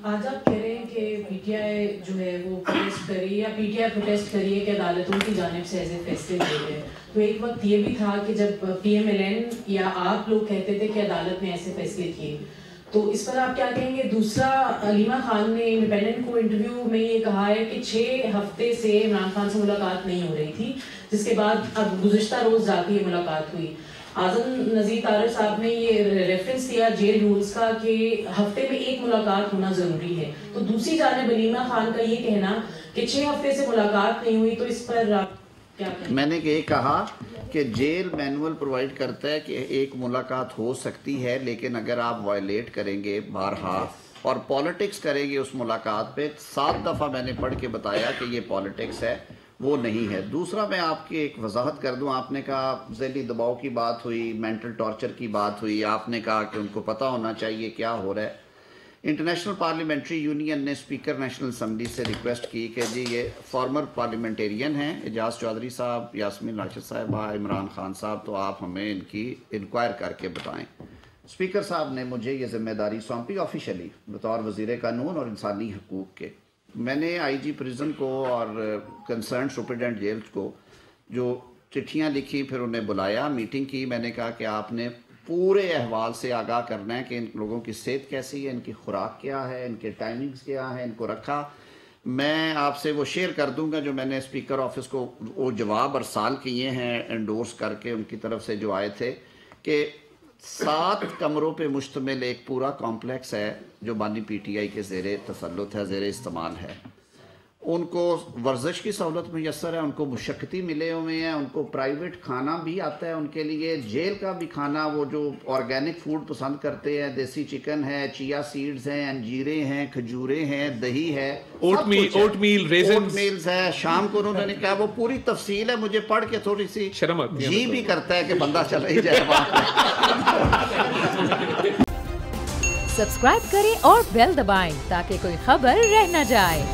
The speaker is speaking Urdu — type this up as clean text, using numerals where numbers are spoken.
آج آپ کہہ رہے ہیں کہ پی ٹی آئی جو ہے وہ پروٹیسٹ کری یا پی ٹی آئی پروٹیسٹ کری ہے کہ عدالتوں کی جانب سے ایسے فیصلے لیے گئے، تو ایک وقت یہ بھی تھا کہ جب پی ایم ایل این یا آپ لوگ کہتے تھے کہ عدالت نے ایسے فیصلے کیے، تو اس پر آپ کیا کہیں گے؟ دوسرا، علیمہ خان نے انڈیپینڈنٹ کو انٹرویو میں یہ کہا ہے کہ 6 ہفتے سے عمران خان سے ملاقات نہیں ہو رہی تھی، جس کے بعد اب گزشتہ روز جا کے یہ ملاقات ہوئی۔ اعظم نذیر طارق صاحب نے یہ ریفرنس دیا جیل رولز کا کہ ہفتے میں 1 ملاقات ہونا ضروری ہے، تو دوسری جانب علیمہ خان کا یہ کہنا کہ 6 ہفتے سے ملاقات نہیں ہوئی، تو اس پر آپ کیا کہیں؟ میں نے یہ کہا کہ جیل مینول پرووائڈ کرتا ہے کہ 1 ملاقات ہو سکتی ہے، لیکن اگر آپ وائلیٹ کریں گے بارہا اور پالیٹکس کریں گے اس ملاقات پہ، 7 دفعہ میں نے پڑھ کے بتایا کہ یہ پالیٹکس ہے، وہ نہیں ہے۔ دوسرا میں آپ کی ایک وضاحت کر دوں، آپ نے کہا ذیلی دباؤ کی بات ہوئی، مینٹل ٹارچر کی بات ہوئی، آپ نے کہا کہ ان کو پتہ ہونا چاہیے کیا ہو رہا ہے۔ انٹرنیشنل پارلیمنٹری یونین نے اسپیکر نیشنل اسمبلی سے ریکویسٹ کی کہ جی یہ فارمر پارلیمنٹیرین ہیں، اعجاز چودھری صاحب، یاسمین راشد صاحبہ، عمران خان صاحب، تو آپ ہمیں ان کی انکوائر کر کے بتائیں۔ اسپیکر صاحب نے مجھے یہ ذمہ داری سونپی آفیشلی بطور وزیر قانون اور انسانی حقوق کے۔ میں نے آئی جی پریزن کو اور کنسرن سپرنٹینڈنٹ جیلز کو جو چٹھیاں لکھی، پھر انہیں بلایا، میٹنگ کی، میں نے کہا کہ آپ نے پورے احوال سے آگاہ کرنا ہے کہ ان لوگوں کی صحت کیسی ہے، ان کی خوراک کیا ہے، ان کے ٹائمنگز کیا ہیں، ان کو رکھا۔ میں آپ سے وہ شیئر کر دوں گا جو میں نے اسپیکر آفس کو وہ جواب ارسال کیے ہیں انڈورس کر کے ان کی طرف سے جو آئے تھے، کہ 7 کمروں پہ مشتمل ایک پورا کمپلیکس ہے جو بانی پی ٹی آئی کے زیر تسلط ہے، زیر استعمال ہے۔ ان کو ورزش کی سہولت میسر ہے، ان کو مشقتی ملے ہوئے ہیں، ان کو پرائیویٹ کھانا بھی آتا ہے ان کے لیے، جیل کا بھی کھانا، وہ جو آرگینک فوڈ پسند کرتے ہیں، دیسی چکن ہے، چیا سیڈز ہیں، انجیریں ہیں، کھجوریں ہیں، دہی ہے، اوٹ میلز ہے۔ شام کو انہوں نے کہا وہ پوری تفصیل ہے، مجھے پڑھ کے تھوڑی سی شرم آتی ہے، جی بھی کرتا ہے کہ بندہ چلا ہی جائے وہاں۔ سبسکرائب کریں اور بیل دبائیں تاکہ کوئی خبر رہ نہ جائے۔